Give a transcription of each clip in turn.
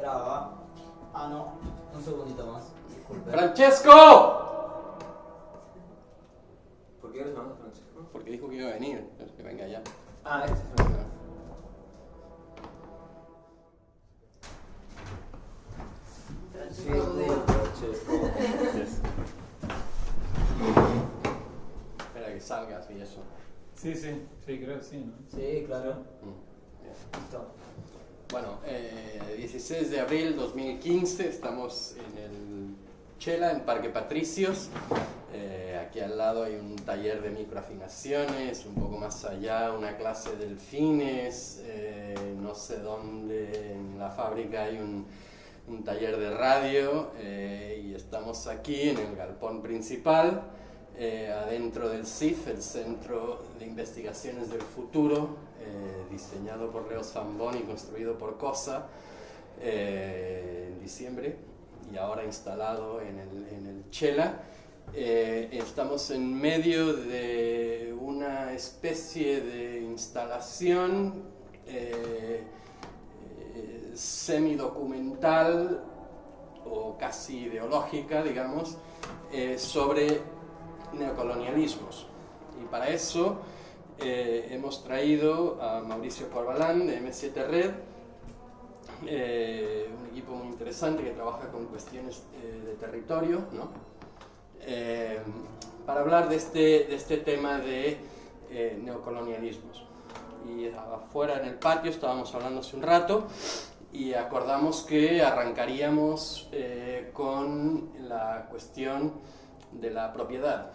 traba. Ah, no, un segundito más. Disculpe. ¡Francesco! ¿Por qué eres llamado Francesco? Porque dijo que iba a venir, que venga ya. Ah, este es Francesco. Espera que salgas y eso. Sí, creo que sí, ¿no? Sí, claro. Bien. Listo. Bueno, 16 de abril 2015, estamos en el Chela, en Parque Patricios. Aquí al lado hay un taller de microafinaciones, un poco más allá una clase de delfines, no sé dónde en la fábrica hay un taller de radio, y estamos aquí en el galpón principal, adentro del CIF, el Centro de Investigaciones del Futuro, diseñado por Leo Zambón y construido por COSA en diciembre, y ahora instalado en el Chela. Estamos en medio de una especie de instalación semidocumental o casi ideológica, digamos, sobre neocolonialismos. Y para eso hemos traído a Mauricio Corbalán de M7 Red, un equipo muy interesante que trabaja con cuestiones de territorio, ¿no? Para hablar de este tema de neocolonialismos. Y afuera en el patio estábamos hablando hace un rato y acordamos que arrancaríamos con la cuestión de la propiedad.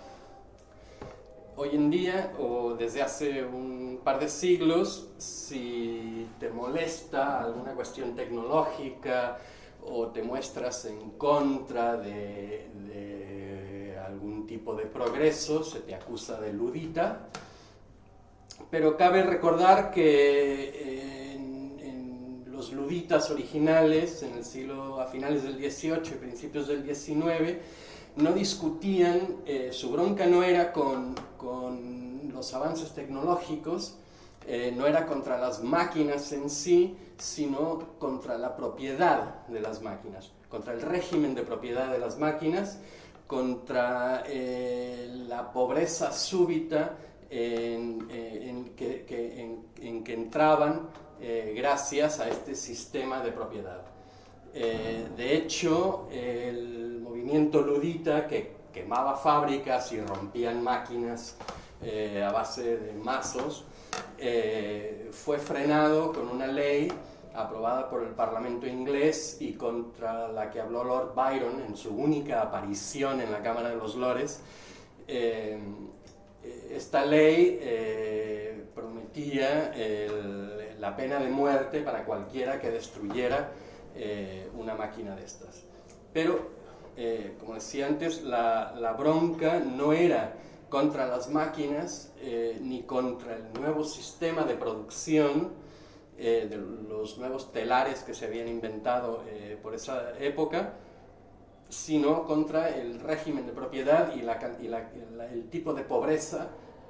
Hoy en día, o desde hace un par de siglos, si te molesta alguna cuestión tecnológica o te muestras en contra de algún tipo de progreso, se te acusa de ludita. Pero cabe recordar que en los luditas originales, en el siglo, a finales del XVIII y principios del XIX, no discutían, su bronca no era con los avances tecnológicos, no era contra las máquinas en sí, sino contra la propiedad de las máquinas, contra el régimen de propiedad de las máquinas, contra la pobreza súbita en que entraban gracias a este sistema de propiedad. De hecho, el movimiento ludita, que quemaba fábricas y rompían máquinas a base de mazos, fue frenado con una ley aprobada por el Parlamento inglés y contra la que habló Lord Byron en su única aparición en la Cámara de los Lores. Esta ley prometía la pena de muerte para cualquiera que destruyera una máquina de estas. Pero, como decía antes, la bronca no era contra las máquinas ni contra el nuevo sistema de producción, de los nuevos telares que se habían inventado por esa época, sino contra el régimen de propiedad y el tipo de pobreza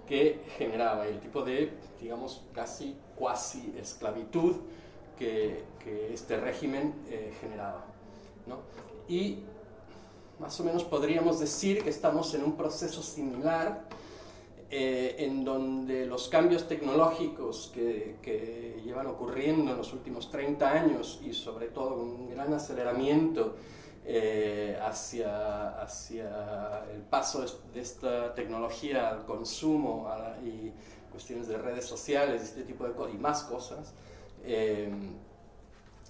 que generaba, el tipo de, digamos, casi cuasi esclavitud que este régimen generaba, ¿no? Y más o menos podríamos decir que estamos en un proceso similar, en donde los cambios tecnológicos que llevan ocurriendo en los últimos 30 años y sobre todo un gran aceleramiento hacia el paso de esta tecnología al consumo y cuestiones de redes sociales, este tipo de cosas y más cosas,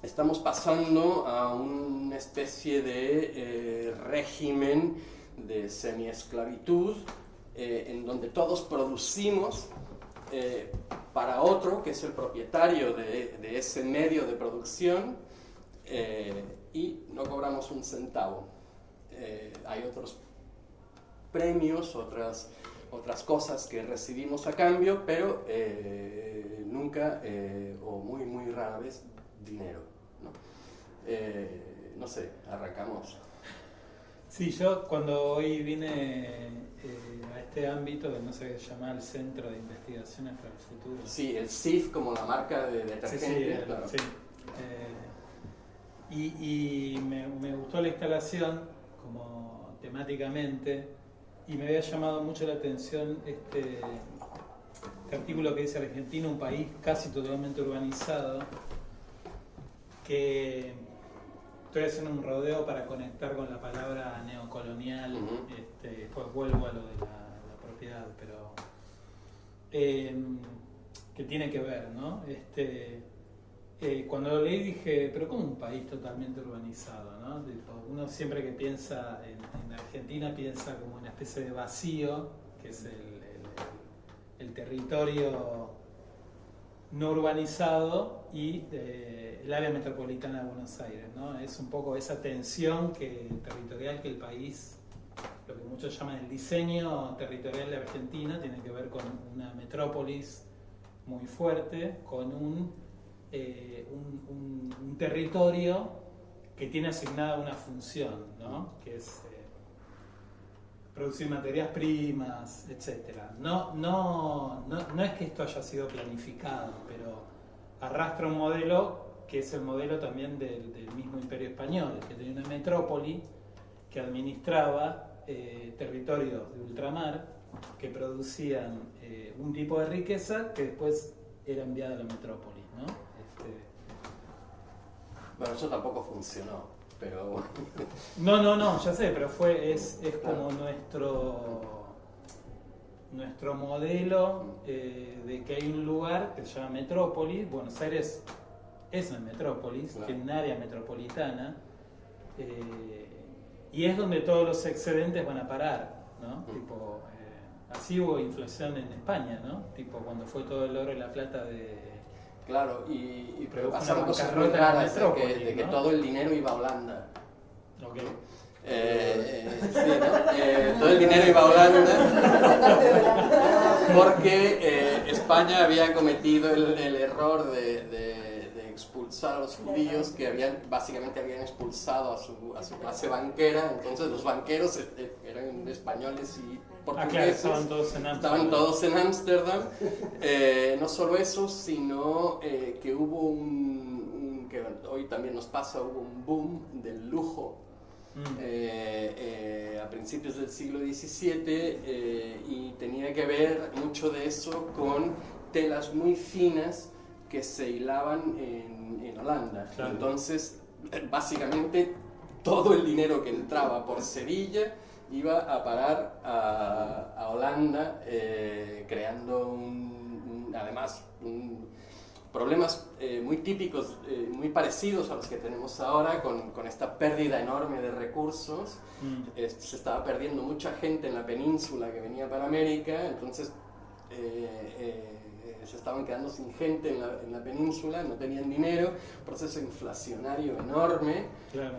estamos pasando a una especie de régimen de semiesclavitud, en donde todos producimos para otro, que es el propietario de ese medio de producción, y no cobramos un centavo. Hay otros premios, otras cosas que recibimos a cambio, pero nunca, o muy, muy rara vez, dinero, ¿no? No sé, arrancamos. Sí, yo cuando hoy vine a este ámbito, no sé qué se llama, el Centro de Investigaciones para el Futuro. Sí, el CIF como la marca de detergente. Sí, claro. sí. Y me gustó la instalación como temáticamente, y me había llamado mucho la atención este artículo que dice Argentina, un país casi totalmente urbanizado, que estoy haciendo un rodeo para conectar con la palabra neocolonial, después vuelvo a lo de la propiedad, pero que tiene que ver, ¿no? Cuando lo leí dije, pero ¿cómo un país totalmente urbanizado, ¿no? Uno siempre que piensa en Argentina piensa como una especie de vacío, que es el territorio no urbanizado y el área metropolitana de Buenos Aires, ¿no? Es un poco esa tensión territorial que el país, lo que muchos llaman el diseño territorial de Argentina, tiene que ver con una metrópolis muy fuerte, con un territorio que tiene asignada una función, ¿no? Que es producir materias primas, etcétera. No es que esto haya sido planificado, pero arrastra un modelo que es el modelo también del mismo Imperio Español, que tenía una metrópoli que administraba territorios de ultramar que producían un tipo de riqueza que después era enviada a la metrópoli, ¿no? Bueno, eso tampoco funcionó, pero... No, ya sé, pero es como nuestro modelo de que hay un lugar que se llama metrópoli. Buenos Aires es una metrópolis, Claro. tiene un área metropolitana, y es donde todos los excedentes van a parar, ¿no? Tipo, así hubo inflación en España, ¿no? Tipo, cuando fue todo el oro y la plata de... Claro, y Pero pasaron una cosas muy bancarrota en la raras metrópoli, de que ¿no? todo el dinero iba a Holanda. Ok. Sí, ¿no? Todo el dinero iba a Holanda porque España había cometido el error de expulsar a los judíos que básicamente habían expulsado a su clase banquera. Entonces los banqueros eran españoles y portugueses. Claro, estaban todos en Ámsterdam. Estaban todos en Ámsterdam. No solo eso, sino que hubo que hoy también nos pasa, hubo un boom del lujo a principios del siglo XVII, y tenía que ver mucho de eso con telas muy finas que se hilaban en Holanda. Claro. Entonces, básicamente, todo el dinero que entraba por Sevilla iba a parar a Holanda, creando además problemas muy típicos, muy parecidos a los que tenemos ahora, con esta pérdida enorme de recursos. Se estaba perdiendo mucha gente en la península que venía para América, entonces se estaban quedando sin gente en la península, no tenían dinero, proceso inflacionario enorme. Claro.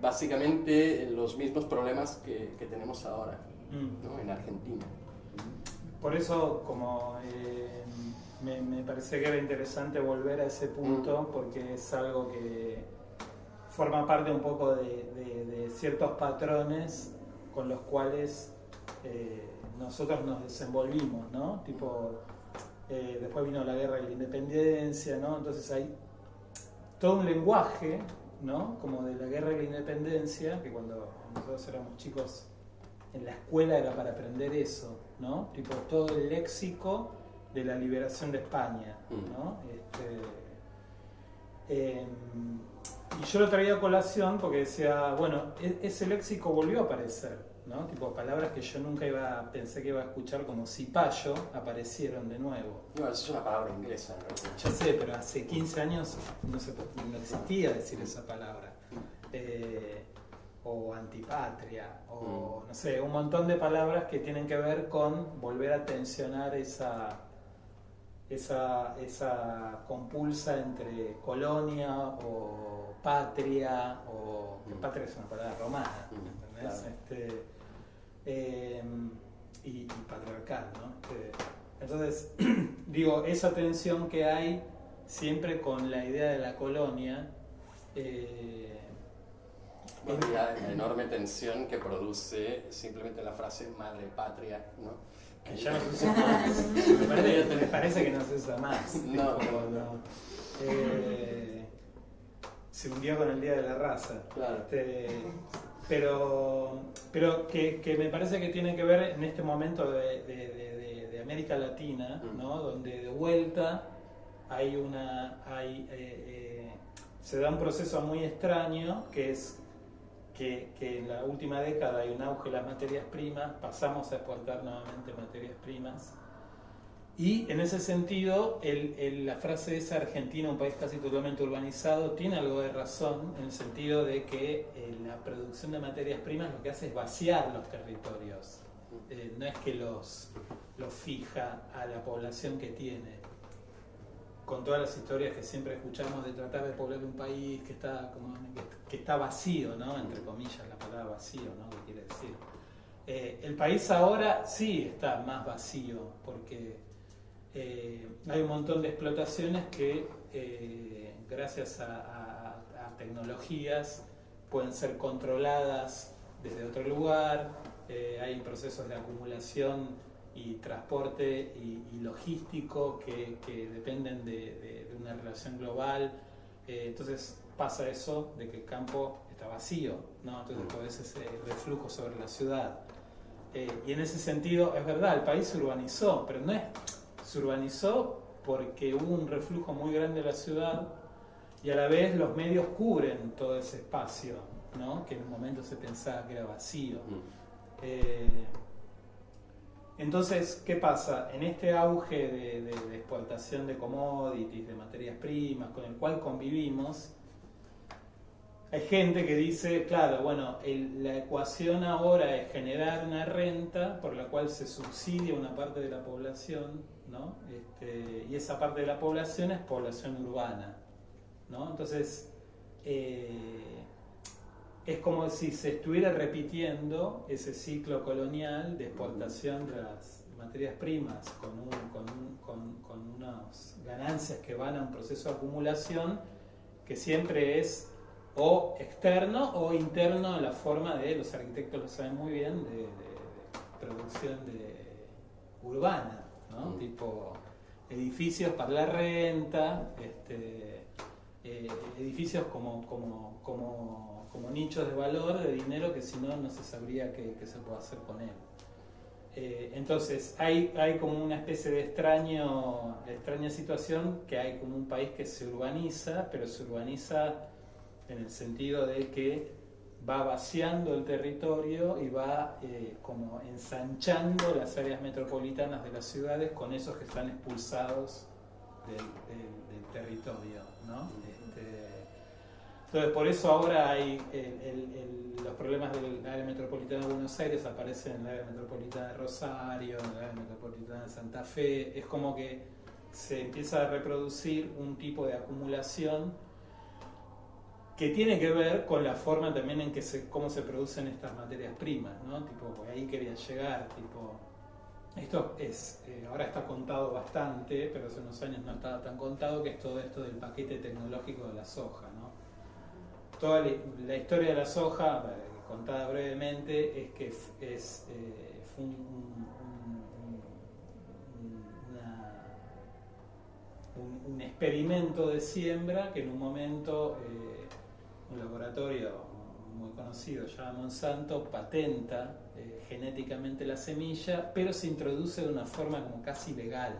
Básicamente los mismos problemas que tenemos ahora, ¿no? En Argentina. Por eso, como me parecía que era interesante volver a ese punto, porque es algo que forma parte un poco de ciertos patrones con los cuales nosotros nos desenvolvimos, ¿no? Tipo, después vino la guerra de la independencia, ¿no? Entonces hay todo un lenguaje, ¿no? Como de la guerra de la independencia, que cuando nosotros éramos chicos en la escuela era para aprender eso, ¿no? Tipo, todo el léxico de la liberación de España, ¿no? Y yo lo traía a colación porque decía, bueno, ese léxico volvió a aparecer, ¿no? Tipo, palabras que yo nunca pensé que iba a escuchar, como cipayo, aparecieron de nuevo. No, eso es una palabra inglesa, ¿no? Ya sé, pero hace 15 años no existía decir esa palabra. O antipatria, o no sé, un montón de palabras que tienen que ver con volver a tensionar esa compulsa entre colonia o patria, o que patria es una palabra romana, ¿entendés? Claro. Y patriarcal, ¿no? Entonces, digo, esa tensión que hay siempre con la idea de la colonia, La enorme tensión que produce simplemente la frase madre patria, ¿no? que ya no se usa más. Me parece que no se usa más. No. Tipo, no. se hundió con el Día de la Raza. Claro. Pero que me parece que tiene que ver en este momento de América Latina, ¿no? Donde de vuelta se da un proceso muy extraño, que es que en la última década hay un auge de las materias primas, pasamos a exportar nuevamente materias primas. Y en ese sentido, la frase esa, Argentina, un país casi totalmente urbanizado, tiene algo de razón, en el sentido de que la producción de materias primas lo que hace es vaciar los territorios. No es que los fija a la población que tiene. Con todas las historias que siempre escuchamos de tratar de poblar un país que está vacío, ¿no? Entre comillas la palabra vacío, ¿no? ¿Qué quiere decir? El país ahora sí está más vacío, porque hay un montón de explotaciones que gracias a tecnologías pueden ser controladas desde otro lugar, hay procesos de acumulación y transporte y logístico que dependen de una relación global. Entonces pasa eso de que el campo está vacío, ¿no? Entonces podés ese reflujo sobre la ciudad. Y en ese sentido es verdad, el país se urbanizó, pero se urbanizó porque hubo un reflujo muy grande de la ciudad y a la vez los medios cubren todo ese espacio, ¿no? Que en un momento se pensaba que era vacío. Entonces, ¿qué pasa? En este auge de exportación de commodities, de materias primas, con el cual convivimos, hay gente que dice, claro, bueno, la ecuación ahora es generar una renta por la cual se subsidia una parte de la población, ¿no? Y esa parte de la población es población urbana, ¿no? Entonces, es como si se estuviera repitiendo ese ciclo colonial de exportación de las materias primas con unas ganancias que van a un proceso de acumulación que siempre es o externo o interno en la forma de, los arquitectos lo saben muy bien, de producción urbana, ¿no? Tipo edificios para la renta, edificios como nichos de valor, de dinero, que si no, no se sabría qué se puede hacer con él. Entonces, hay como una especie de extraña situación, que hay como un país que se urbaniza, pero se urbaniza en el sentido de que va vaciando el territorio y va como ensanchando las áreas metropolitanas de las ciudades con esos que están expulsados del territorio, ¿no? Entonces, por eso ahora hay los problemas del área metropolitana de Buenos Aires aparecen en el área metropolitana de Rosario, en el área metropolitana de Santa Fe. Es como que se empieza a reproducir un tipo de acumulación que tiene que ver con la forma también en que cómo se producen estas materias primas, ¿no? Tipo, pues ahí quería llegar, tipo, esto es, ahora está contado bastante, pero hace unos años no estaba tan contado, que es todo esto del paquete tecnológico de la soja, ¿no? Toda la historia de la soja, contada brevemente, es que fue un experimento de siembra que en un momento un laboratorio muy conocido llamado Monsanto patenta genéticamente la semilla, pero se introduce de una forma como casi ilegal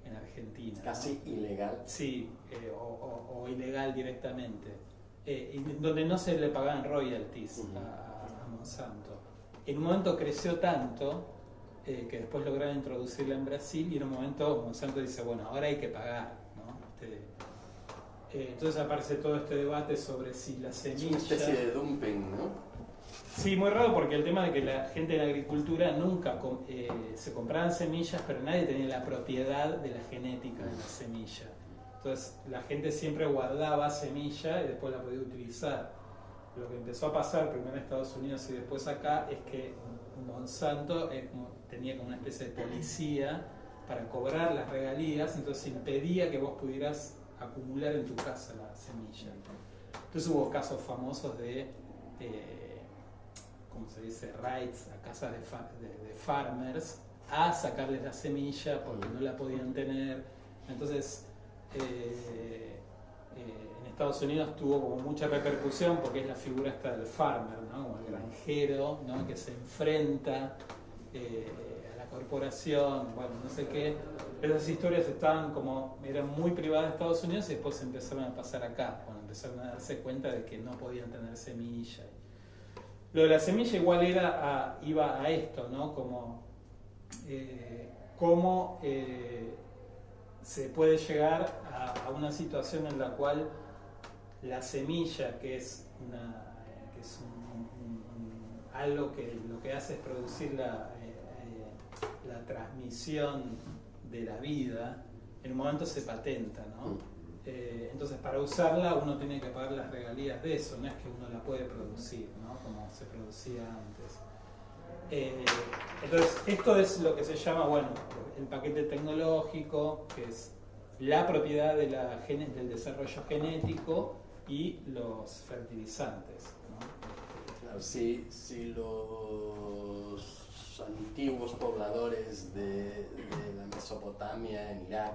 en Argentina. ¿Casi ilegal? Sí, o ilegal directamente. Donde no se le pagaban royalties a Monsanto. En un momento creció tanto que después lograron introducirla en Brasil, y en un momento Monsanto dice, bueno, ahora hay que pagar, ¿no? Entonces aparece todo este debate sobre si la semilla... Es una especie de dumping, ¿no? Sí, muy raro, porque el tema de que la gente de la agricultura nunca se compraban semillas, pero nadie tenía la propiedad de la genética de la semilla. Entonces la gente siempre guardaba semilla y después la podía utilizar. Lo que empezó a pasar primero en Estados Unidos y después acá es que Monsanto tenía como una especie de policía para cobrar las regalías, entonces impedía que vos pudieras acumular en tu casa la semilla. Entonces hubo casos famosos de, ¿cómo se dice?, rights a casas de farmers a sacarles la semilla porque no la podían tener. Entonces en Estados Unidos tuvo como mucha repercusión porque es la figura esta del farmer, ¿no? Como el granjero, ¿no? Que se enfrenta a la corporación, bueno, no sé qué. Esas historias eran muy privadas de Estados Unidos y después empezaron a pasar acá, cuando empezaron a darse cuenta de que no podían tener semilla. Lo de la semilla igual iba a esto, ¿no? Como cómo se puede llegar a una situación en la cual la semilla, que es algo que lo que hace es producir la transmisión de la vida, en un momento se patenta, ¿no? Entonces para usarla uno tiene que pagar las regalías de eso, no es que uno la puede producir, ¿no? Como se producía antes. Entonces esto es lo que se llama, bueno, el paquete tecnológico, que es la propiedad del desarrollo genético y los fertilizantes, ¿no? Claro, si los antiguos pobladores de la Mesopotamia, en Irak,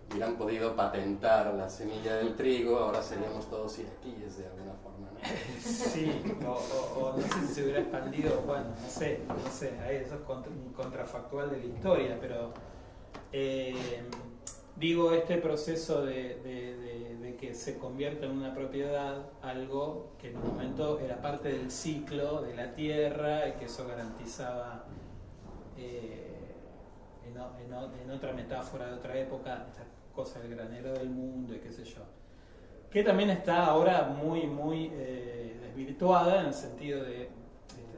hubieran podido patentar la semilla del trigo, ahora seríamos todos iraquíes de alguna forma, ¿no? Sí, o no sé si se hubiera expandido, bueno, no sé, eso es un contrafactual de la historia, pero digo, este proceso de que se convierta en una propiedad, algo que en un momento era parte del ciclo de la tierra y que eso garantizaba, en otra metáfora de otra época, esta cosa del granero del mundo y qué sé yo, que también está ahora muy desvirtuada en el sentido de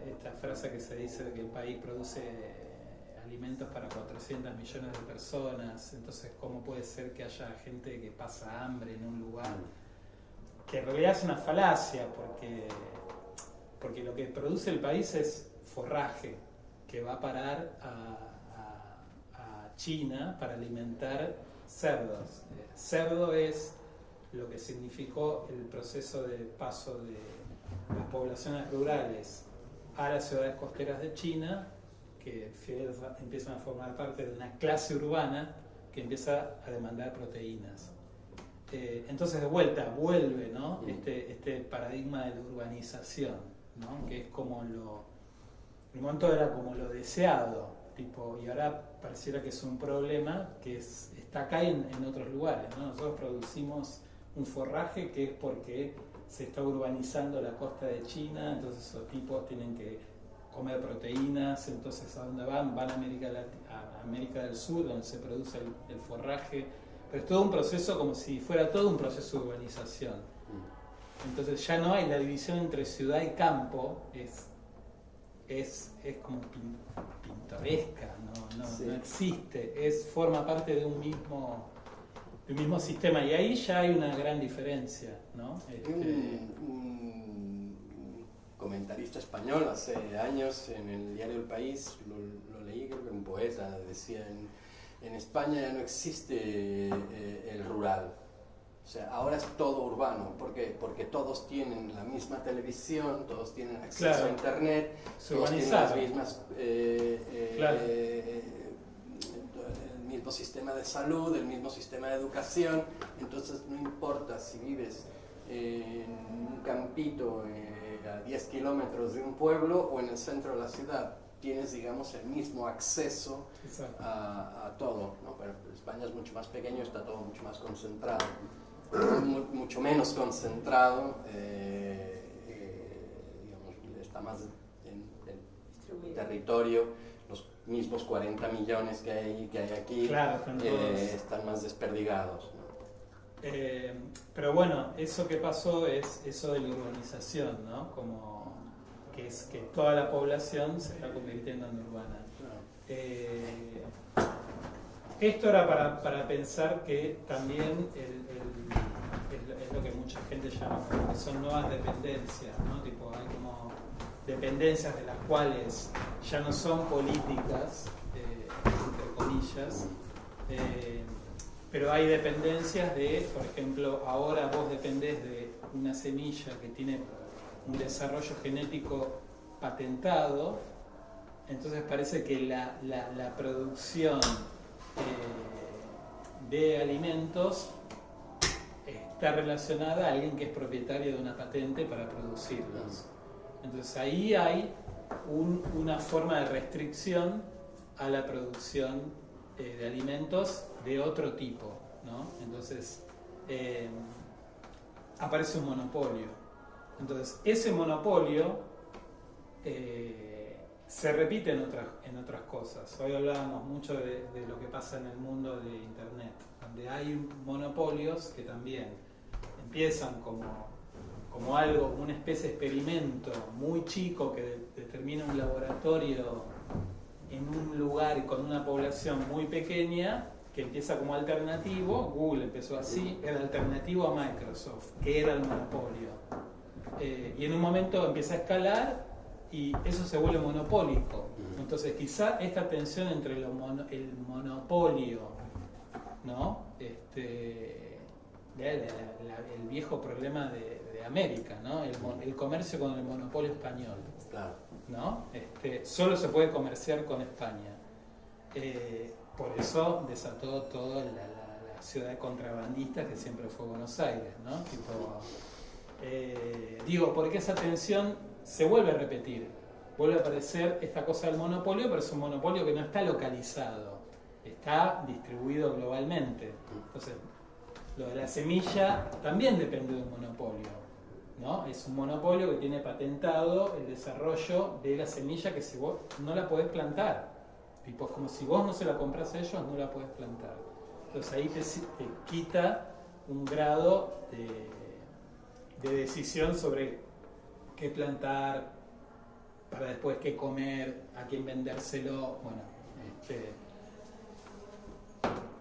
esta frase que se dice de que el país produce alimentos para 400 millones de personas, entonces ¿cómo puede ser que haya gente que pasa hambre en un lugar? Que en realidad es una falacia, porque lo que produce el país es forraje, que va a parar a China para alimentar cerdos. Cerdo es lo que significó el proceso de paso de las poblaciones rurales a las ciudades costeras de China, que empiezan a formar parte de una clase urbana que empieza a demandar proteínas. Entonces de vuelta vuelve, ¿no? este paradigma de la urbanización, ¿no? Que es como en un momento era como lo deseado, tipo, y ahora pareciera que es un problema que está acá y en otros lugares, ¿no? Nosotros producimos un forraje que es porque se está urbanizando la costa de China, entonces esos tipos tienen que comer proteínas, entonces ¿a dónde van? Van a América del Sur, donde se produce el forraje, pero es todo un proceso como si fuera todo un proceso de urbanización. Entonces ya no hay la división entre ciudad y campo, es como pintoresca, no existe, forma parte de un mismo sistema, y ahí ya hay una gran diferencia, ¿no? Un comentarista español hace años en el diario El País, lo leí, creo que un poeta decía, en España ya no existe el rural. O sea, ahora es todo urbano. ¿Por qué? Porque todos tienen la misma televisión, todos tienen acceso a internet, todos tienen las mismas, el mismo sistema de salud, el mismo sistema de educación. Entonces no importa si vives en un campito a 10 kilómetros de un pueblo o en el centro de la ciudad, tienes, digamos, el mismo acceso a todo, ¿no? Pero España es mucho más pequeño, está todo mucho más concentrado. Mucho menos concentrado, digamos, está más en territorio, los mismos 40 millones que hay aquí, claro, están más desperdigados, ¿no? Pero bueno, eso que pasó es eso de la urbanización, ¿no? Como que es que toda la población se está convirtiendo en urbana. Esto era para pensar que también es lo que mucha gente llama, que son nuevas dependencias, ¿no? Tipo, hay como dependencias de las cuales ya no son políticas, entre comillas, pero hay dependencias de, por ejemplo, ahora vos dependés de una semilla que tiene un desarrollo genético patentado, entonces parece que la producción de alimentos está relacionada a alguien que es propietario de una patente para producirlos. Entonces ahí hay una forma de restricción a la producción de alimentos de otro tipo, ¿no? Entonces aparece un monopolio. Entonces ese monopolio se repite en otras cosas. Hoy hablábamos mucho de lo que pasa en el mundo de Internet, donde hay monopolios que también empiezan como algo, una especie de experimento muy chico que determina un laboratorio en un lugar y con una población muy pequeña, que empieza como alternativo. Google empezó así, era alternativo a Microsoft, que era el monopolio. Y en un momento empieza a escalar y eso se vuelve monopólico. Entonces quizá esta tensión entre el monopolio, ¿no? El viejo problema de América, ¿no? El comercio con el monopolio español, Claro. ¿no? Solo se puede comerciar con España. Por eso desató toda la ciudad de contrabandistas que siempre fue Buenos Aires, ¿no? Porque esa tensión se vuelve a repetir, vuelve a aparecer esta cosa del monopolio, pero es un monopolio que no está localizado, está distribuido globalmente. Entonces, lo de la semilla también depende de un monopolio, ¿no? Es un monopolio que tiene patentado el desarrollo de la semilla que si vos no la podés plantar. Tipo, es como si vos no se la compras a ellos, no la podés plantar. Entonces ahí te quita un grado de decisión sobre qué plantar, para después qué comer, a quién vendérselo. Bueno,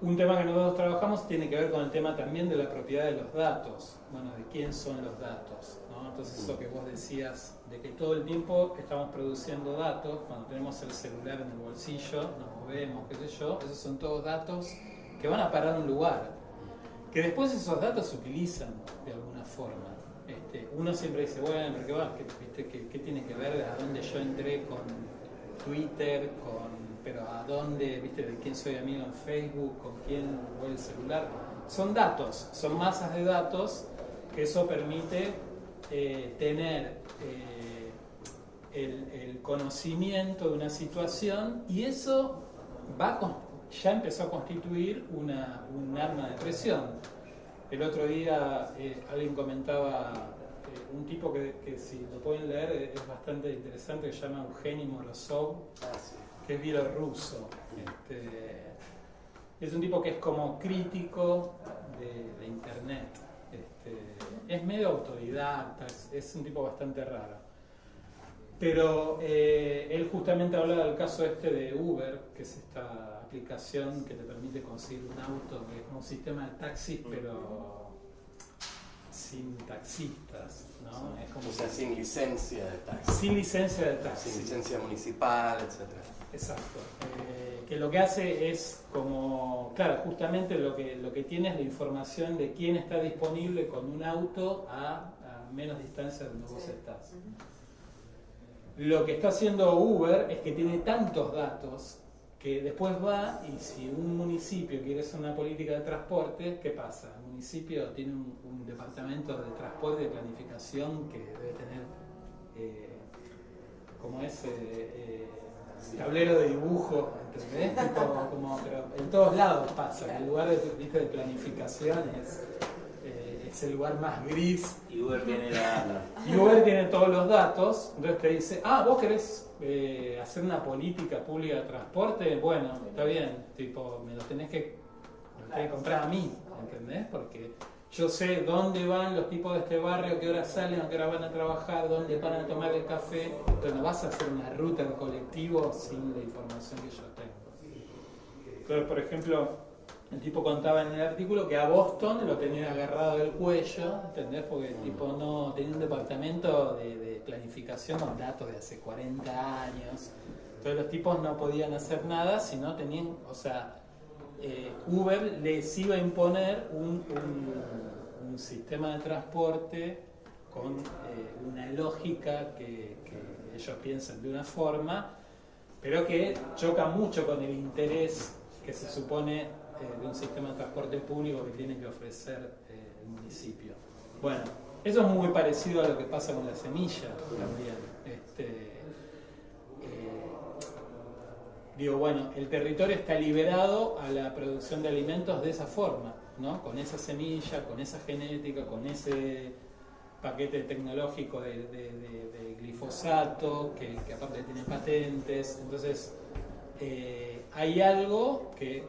un tema que nosotros trabajamos tiene que ver con el tema también de la propiedad de los datos. Bueno, de quién son los datos, ¿no? Entonces eso que vos decías, de que todo el tiempo estamos produciendo datos, cuando tenemos el celular en el bolsillo, nos movemos, qué sé yo, esos son todos datos que van a parar a un lugar, que después esos datos se utilizan de alguna forma. Uno siempre dice, bueno, pero ¿qué tiene que ver a dónde yo entré con Twitter, pero a dónde, de quién soy amigo en Facebook, con quién voy el celular? Son datos, son masas de datos, que eso permite tener el conocimiento de una situación, y eso ya empezó a constituir un arma de presión. El otro día alguien comentaba, un tipo que si lo pueden leer es bastante interesante, que se llama Evgeny Morozov, que es bielorruso. Es un tipo que es como crítico de Internet. Es medio autodidacta, es un tipo bastante raro. Pero él justamente habla del caso de Uber, que es esta aplicación que te permite conseguir un auto, que es como un sistema de taxis, pero sin taxistas, ¿no? Es como sin licencia de taxi. Sin licencia de taxi. Sin licencia municipal, etc. Exacto. Que lo que hace es como, claro, justamente lo que tiene es la información de quién está disponible con un auto a menos distancia de donde vos estás. Lo que está haciendo Uber es que tiene tantos datos que después va, y si un municipio quiere hacer una política de transporte, ¿qué pasa? El municipio tiene un departamento de transporte y de planificación que debe tener, tablero de dibujo, ¿entendés? Pero en todos lados pasa, que el lugar de planificación es el lugar más gris. Y Uber tiene la... Y Uber tiene todos los datos, entonces te dice, vos querés hacer una política pública de transporte, bueno, está bien, me lo tenés que comprar a mí, ¿entendés? Porque yo sé dónde van los tipos de este barrio, qué hora salen, a qué hora van a trabajar, dónde van a tomar el café, entonces no vas a hacer una ruta de colectivo sin la información que yo tengo. Entonces, por ejemplo, el tipo contaba en el artículo que a Boston lo tenían agarrado del cuello, ¿entendés? Porque el tipo no tenía un departamento de planificación con datos de hace 40 años. Entonces los tipos no podían hacer nada si no tenían, Uber les iba a imponer un sistema de transporte con una lógica que ellos piensan de una forma, pero que choca mucho con el interés que se supone de un sistema de transporte público que tiene que ofrecer del municipio. Bueno, eso es muy parecido a lo que pasa con la semilla también. Digo, bueno, el territorio está liberado a la producción de alimentos de esa forma, ¿no? Con esa semilla, con esa genética, con ese paquete tecnológico de glifosato, que aparte tiene patentes. Entonces, hay algo que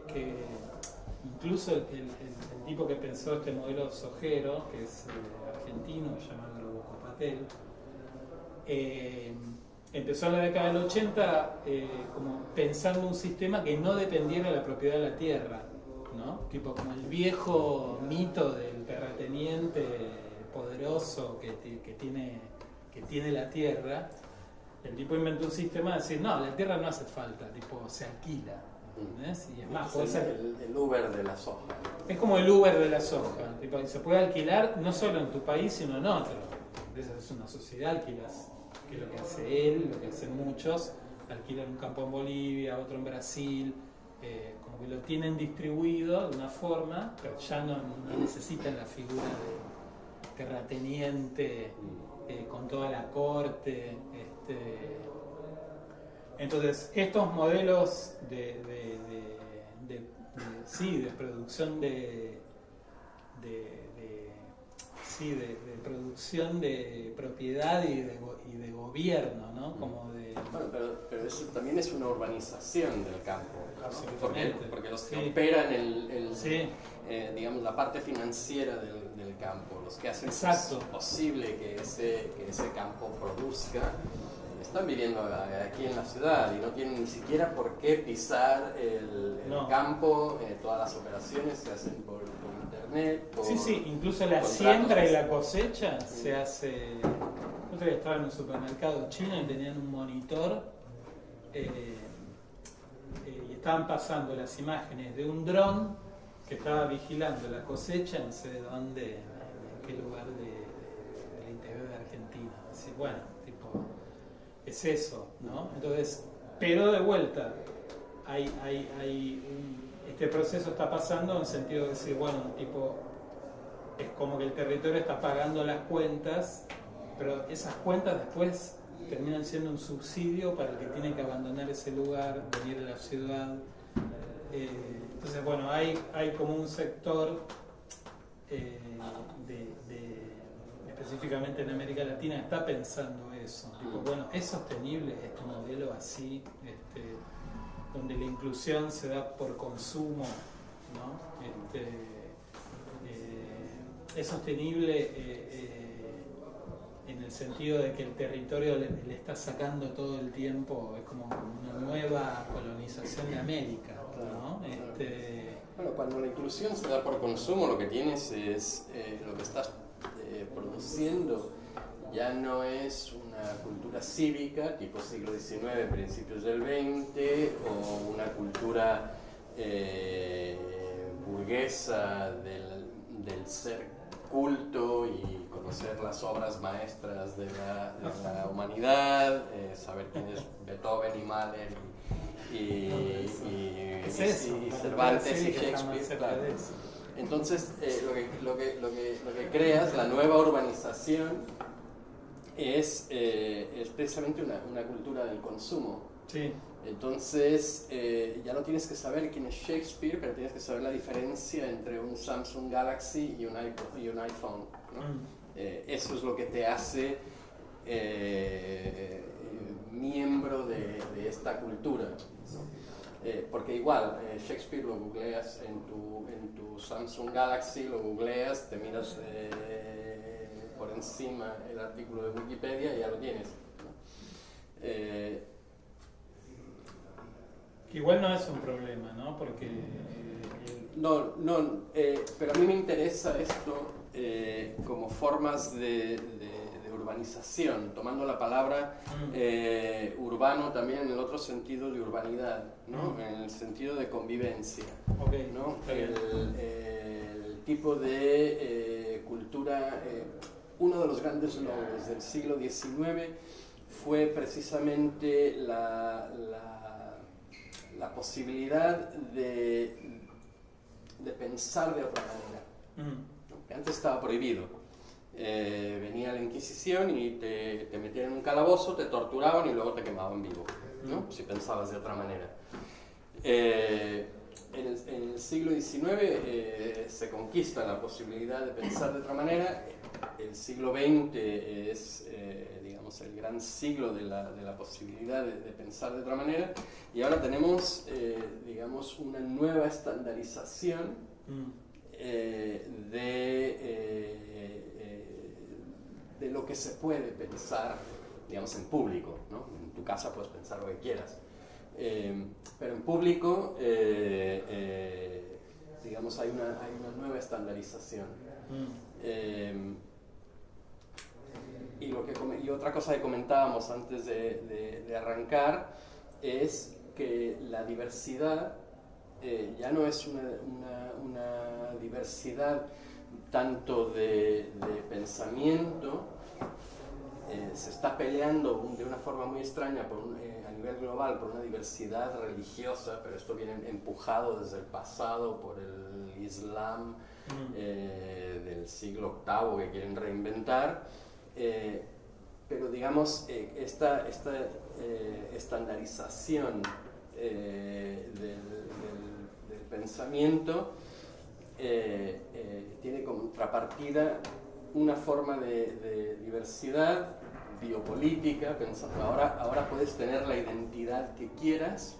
incluso el tipo que pensó este modelo sojero, que es argentino, llamado Boco Patel, empezó en la década del 80 como pensando un sistema que no dependiera de la propiedad de la tierra, ¿no? Tipo como el viejo mito del terrateniente poderoso que tiene la tierra. El tipo inventó un sistema de decir, no, la tierra no hace falta, tipo se alquila. ¿Entendés? Y es más, puede ser el Uber de la soja. es como el Uber de la soja, tipo, se puede alquilar no solo en tu país sino en otro. Esa es una sociedad, alquilas, que es lo que hace él, lo que hacen muchos, alquilan un campo en Bolivia, otro en Brasil, como que lo tienen distribuido de una forma, pero ya no necesitan la figura de terrateniente con toda la corte. Entonces, estos modelos de producción de producción de propiedad y de gobierno, ¿no? Como de... Bueno, pero eso también es una urbanización del campo, ¿no? Absolutamente. Porque los que Sí. operan Sí. digamos, la parte financiera del campo, los que hacen Exacto. posible que ese campo produzca, están viviendo aquí en la ciudad y no tienen ni siquiera por qué pisar el No. campo. Todas las operaciones se hacen por internet. Sí, incluso la contratos. siembra y la cosecha se hace... El otro día estaba en un supermercado chino y tenían un monitor y estaban pasando las imágenes de un dron que estaba vigilando la cosecha no sé de dónde, en qué lugar del interior de Argentina. Así, bueno, tipo, es eso, ¿no? Entonces, pero de vuelta, este proceso está pasando en el sentido de decir, bueno, tipo, es como que el territorio está pagando las cuentas, pero esas cuentas después terminan siendo un subsidio para el que tiene que abandonar ese lugar, venir a la ciudad. Entonces, bueno, hay como un sector específicamente en América Latina está pensando eso. Tipo, bueno, es sostenible este modelo así, donde la inclusión se da por consumo, ¿no? Es sostenible en el sentido de que el territorio le está sacando todo el tiempo, es como una nueva colonización de América, ¿no? Bueno, cuando la inclusión se da por consumo, lo que tienes es lo que estás produciendo ya no es una cultura cívica tipo siglo XIX, principios del XX, o una cultura burguesa del ser culto y conocer las obras maestras de la humanidad, saber quién es Beethoven y Mahler y Cervantes y Shakespeare, claro. Entonces, lo que creas, la nueva urbanización, es precisamente una cultura del consumo. Sí. Entonces, ya no tienes que saber quién es Shakespeare, pero tienes que saber la diferencia entre un Samsung Galaxy y un iPhone, ¿no? Eso es lo que te hace miembro de esta cultura. Porque igual, Shakespeare lo googleas en tu Samsung Galaxy, lo googleas, te miras por encima el artículo de Wikipedia y ya lo tienes, ¿no? Igual no es un problema, ¿no? Porque... pero a mí me interesa esto como formas de urbanización, tomando la palabra urbano también en el otro sentido de urbanidad, ¿no? En el sentido de convivencia, Okay. ¿no? El tipo de cultura, uno de los grandes logros del siglo XIX fue precisamente la posibilidad de pensar de otra manera. ¿No? Antes estaba prohibido. Venía la Inquisición y te metían en un calabozo, te torturaban y luego te quemaban vivo, ¿no? Si pensabas de otra manera. En el siglo XIX se conquista la posibilidad de pensar de otra manera. El siglo XX es, digamos, el gran siglo de la posibilidad de pensar de otra manera, y ahora tenemos, digamos, una nueva estandarización de lo que se puede pensar, digamos, en público, ¿no? En tu casa puedes pensar lo que quieras, pero en público, digamos, hay una nueva estandarización. Y otra cosa que comentábamos antes de arrancar es que la diversidad ya no es una diversidad tanto de pensamiento. Se está peleando de una forma muy extraña a nivel global por una diversidad religiosa, pero esto viene empujado desde el pasado por el Islam del siglo VIII que quieren reinventar, pero digamos esta estandarización del pensamiento tiene como contrapartida una forma de diversidad biopolítica. Ahora puedes tener la identidad que quieras,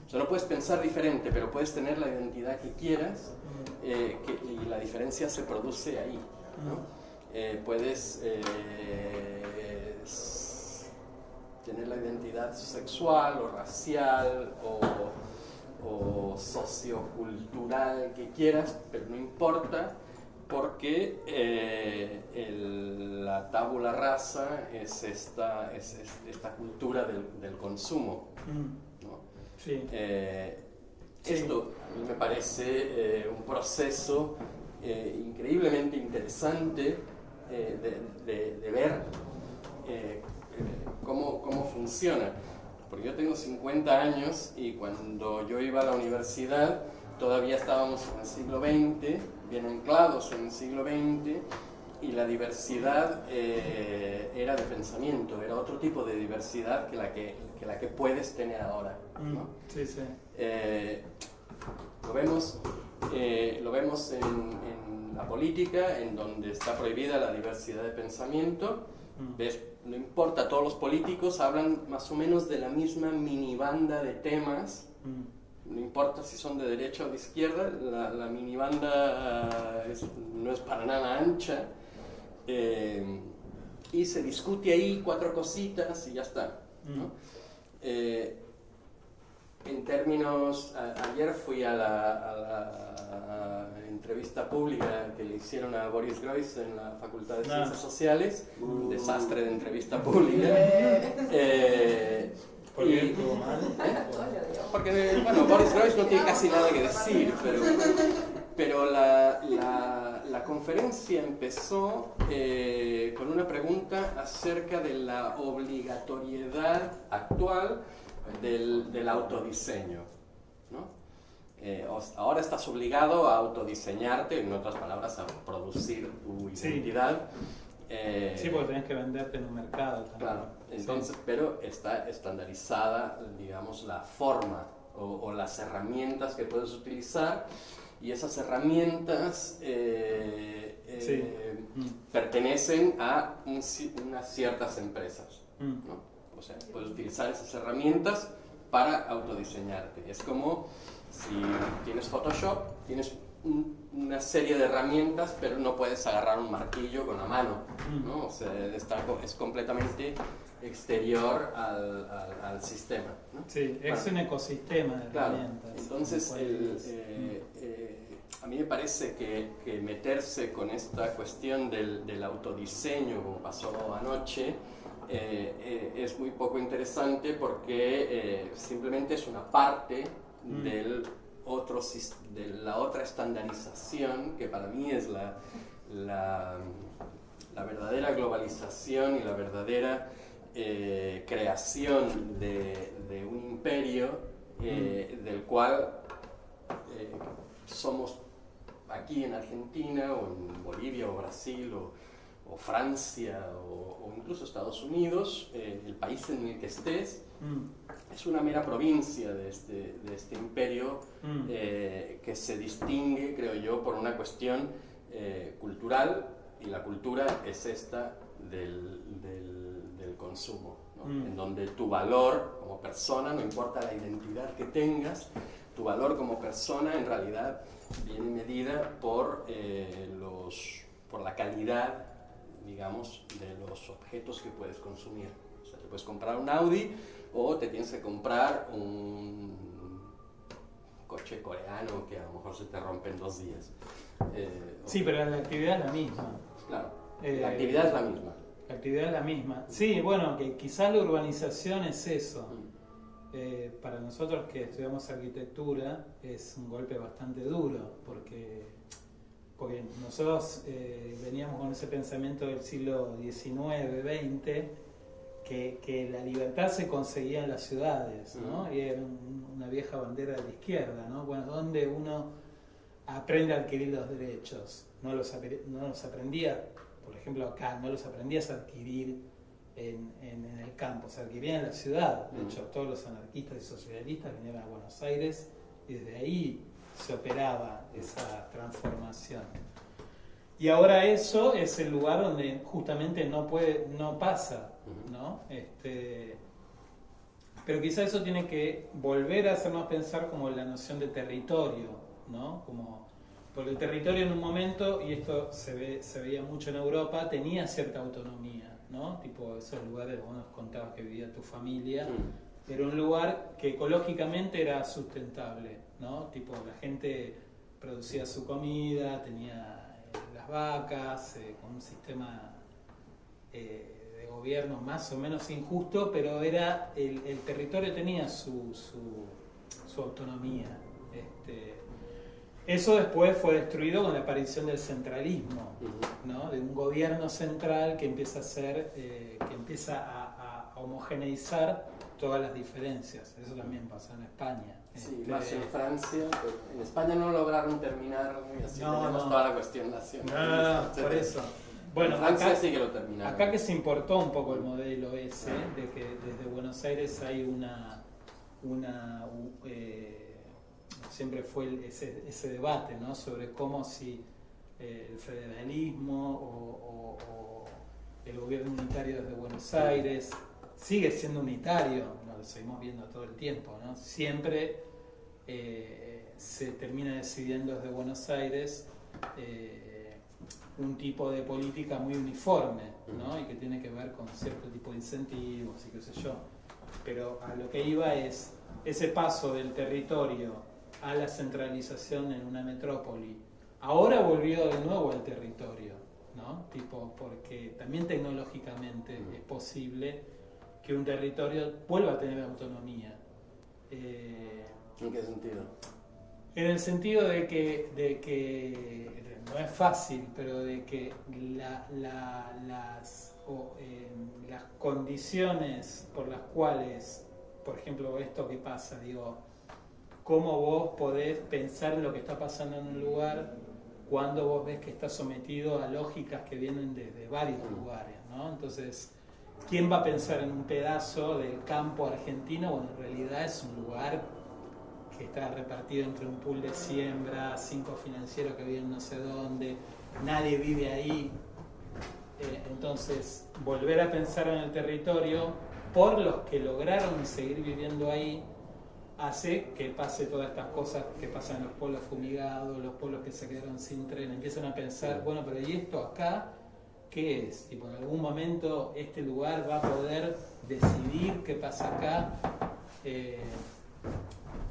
o sea, no puedes pensar diferente, pero puedes tener la identidad que quieras, y la diferencia se produce ahí, ¿no? Puedes tener la identidad sexual o racial o sociocultural que quieras, pero no importa, porque la tabula rasa es esta cultura del consumo, ¿no? Sí. Esto a mí me parece un proceso increíblemente interesante de ver cómo funciona. Porque yo tengo 50 años y cuando yo iba a la universidad todavía estábamos en el siglo XX, bien anclados en el siglo XX, y la diversidad era de pensamiento, era otro tipo de diversidad que la que puedes tener ahora, ¿no? Sí, sí. Lo vemos en la política, en donde está prohibida la diversidad de pensamiento. ¿Ves? No importa, todos los políticos hablan más o menos de la misma minibanda de temas. No importa si son de derecha o de izquierda, la minibanda no es para nada ancha, y se discute ahí 4 cositas y ya está, ¿no? En términos, ayer fui a la entrevista pública que le hicieron a Boris Groys en la Facultad de Ciencias Sociales, un desastre de entrevista pública. ¿Por qué estuvo mal? Porque, bueno, Boris Groys no tiene casi nada que decir, pero la conferencia empezó con una pregunta acerca de la obligatoriedad actual del autodiseño, ¿no? Ahora estás obligado a autodiseñarte, en otras palabras, a producir tu identidad. Sí, porque tenés que venderte en un mercado también. Claro, entonces, sí. Pero está estandarizada, digamos, la forma o las herramientas que puedes utilizar, y esas herramientas pertenecen a unas ciertas empresas, ¿no? O sea, puedes utilizar esas herramientas para autodiseñarte. Es como si tienes Photoshop, tienes una serie de herramientas, pero no puedes agarrar un martillo con la mano, ¿no? O sea, es completamente exterior al sistema, ¿no? Sí, es un ecosistema de herramientas. Entonces, a mí me parece que meterse con esta cuestión del autodiseño, como pasó anoche, es muy poco interesante, porque simplemente es una parte de la otra estandarización, que para mí es la verdadera globalización y la verdadera creación de un imperio del cual somos aquí en Argentina o en Bolivia o Brasil o Francia o incluso Estados Unidos, el país en el que estés es una mera provincia de este imperio que se distingue, creo yo, por una cuestión cultural, y la cultura es esta del consumo, ¿no? En donde tu valor como persona, no importa la identidad que tengas, tu valor como persona en realidad viene medida por la calidad, digamos, de los objetos que puedes consumir. O sea, te puedes comprar un Audi o te tienes que comprar un coche coreano que a lo mejor se te rompe en 2 días. Sí, pero la actividad es la misma. Claro, la actividad es la misma. La actividad es la misma. Sí, bueno, que quizás la urbanización es eso. Para nosotros que estudiamos arquitectura es un golpe bastante duro, porque nosotros veníamos con ese pensamiento del siglo XIX, XX, que la libertad se conseguía en las ciudades, ¿no? Y era una vieja bandera de la izquierda, ¿no? Bueno, donde uno aprende a adquirir los derechos. No los aprendía, por ejemplo acá, no los aprendías a adquirir en el campo, se adquirían en la ciudad. De hecho, todos los anarquistas y socialistas vinieron a Buenos Aires y desde ahí se operaba esa transformación. Y ahora eso es el lugar donde justamente no pasa, ¿no? Pero quizá eso tiene que volver a hacernos pensar como la noción de territorio, ¿no? Porque el territorio en un momento, y esto se veía mucho en Europa, tenía cierta autonomía, ¿no? Tipo esos lugares, vos nos contabas que vivía tu familia, era un lugar que ecológicamente era sustentable, ¿no? Tipo la gente producía su comida, tenía las vacas, con un sistema de gobierno más o menos injusto, pero era el territorio tenía su autonomía. Eso después fue destruido con la aparición del centralismo, ¿no? De un gobierno central que empieza a homogeneizar todas las diferencias. Eso también pasó en España. Sí, más en Francia. En España no lograron terminar, y así tenemos toda la cuestión nacional. No, por eso. Bueno, en Francia acá, sí que lo terminaron. Acá que se importó un poco el modelo ese, de que desde Buenos Aires hay siempre fue ese debate, ¿no? Sobre cómo si el federalismo o el gobierno unitario desde Buenos Aires sigue siendo unitario, ¿no? Lo seguimos viendo todo el tiempo, ¿no? Siempre se termina decidiendo desde Buenos Aires un tipo de política muy uniforme, ¿no? Y que tiene que ver con cierto tipo de incentivos y qué sé yo. Pero a lo que iba es ese paso del territorio a la centralización en una metrópoli. Ahora volvió de nuevo al territorio, ¿no? Tipo, porque también tecnológicamente es posible que un territorio vuelva a tener autonomía. ¿En qué sentido? En el sentido de que no es fácil, pero de que las condiciones por las cuales, por ejemplo, esto que pasa, digo, cómo vos podés pensar en lo que está pasando en un lugar cuando vos ves que está sometido a lógicas que vienen desde varios lugares, ¿no? Entonces, ¿quién va a pensar en un pedazo del campo argentino? Bueno, en realidad es un lugar que está repartido entre un pool de siembra, 5 financieros que viven no sé dónde, nadie vive ahí. Entonces, volver a pensar en el territorio por los que lograron seguir viviendo ahí hace que pase todas estas cosas que pasan en los pueblos fumigados, los pueblos que se quedaron sin tren, empiezan a pensar, bueno, pero ¿y esto acá qué es? Tipo, en algún momento este lugar va a poder decidir qué pasa acá,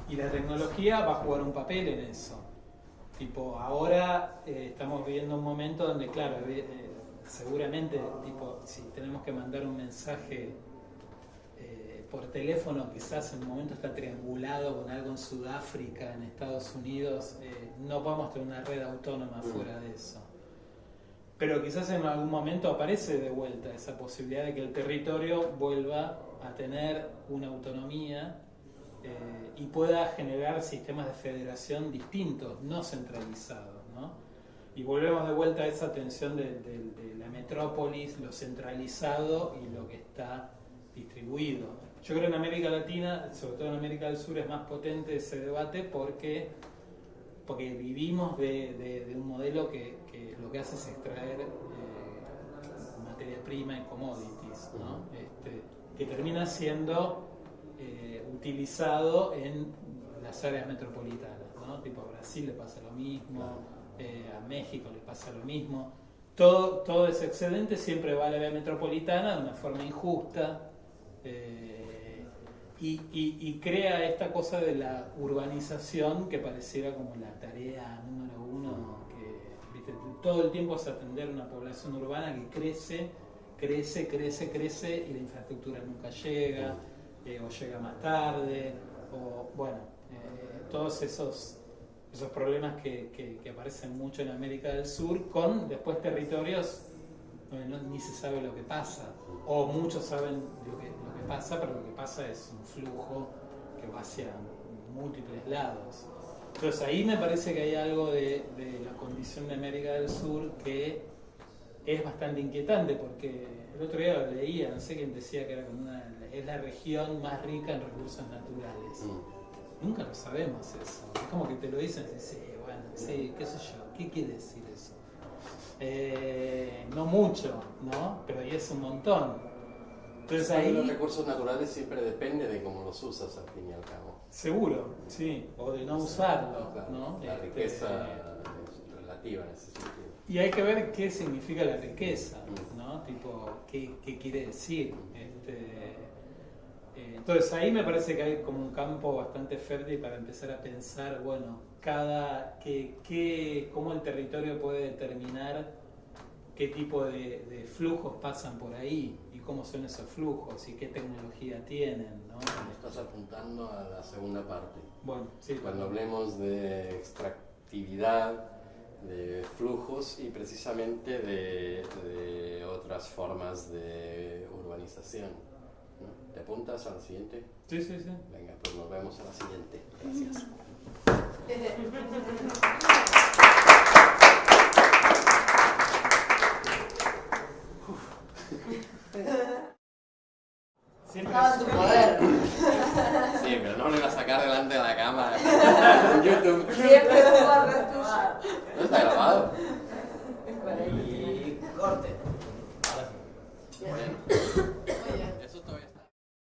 y la tecnología va a jugar un papel en eso. Tipo, ahora estamos viviendo un momento donde, claro, seguramente, tipo, si tenemos que mandar un mensaje por teléfono, quizás en un momento está triangulado con algo en Sudáfrica, en Estados Unidos, no podemos tener una red autónoma fuera de eso. Pero quizás en algún momento aparece de vuelta esa posibilidad de que el territorio vuelva a tener una autonomía y pueda generar sistemas de federación distintos, no centralizados, ¿no? Y volvemos de vuelta a esa tensión de la metrópolis, lo centralizado y lo que está distribuido. Yo creo que en América Latina, sobre todo en América del Sur, es más potente ese debate porque vivimos de un modelo que lo que hace es extraer materia prima y commodities, ¿no? Que termina siendo utilizado en las áreas metropolitanas, ¿no? Tipo a Brasil le pasa lo mismo, a México le pasa lo mismo. Todo ese excedente siempre va a la área metropolitana de una forma injusta y crea esta cosa de la urbanización que pareciera como la tarea número uno, que ¿viste? Todo el tiempo es atender una población urbana que crece y la infraestructura nunca llega o llega más tarde o bueno, todos esos problemas que aparecen mucho en América del Sur con después territorios donde ni se sabe lo que pasa o muchos saben lo que pasa, pero lo que pasa es un flujo que va hacia múltiples lados. Entonces ahí me parece que hay algo de la condición de América del Sur que es bastante inquietante, porque el otro día leía, no sé quién decía que es la región más rica en recursos naturales. Nunca lo sabemos eso. Es como que te lo dicen y dices, bueno, sí, qué sé yo, ¿qué quiere decir eso? No mucho, ¿no? Pero ahí es un montón. Entonces ahí los recursos naturales siempre depende de cómo los usas al fin y al cabo. Seguro, sí, o de no usarlo, Claro, ¿no? La riqueza es relativa en ese sentido. Y hay que ver qué significa la riqueza, ¿no? Tipo, qué quiere decir. Entonces ahí me parece que hay como un campo bastante fértil para empezar a pensar, bueno, cómo el territorio puede determinar qué tipo de flujos pasan por ahí y cómo son esos flujos y qué tecnología tienen, ¿no? Estás apuntando a la segunda parte. Bueno, sí. Cuando hablemos de extractividad, de flujos y precisamente de otras formas de urbanización, ¿no? ¿Te apuntas a la siguiente? Sí. Venga, pues nos vemos a la siguiente. Gracias. Siempre Estaba en tu poder. Sí, pero no lo iba a sacar delante de la cámara en YouTube. Siempre estuvo al resto. ¿No está grabado? Y corte. Bueno.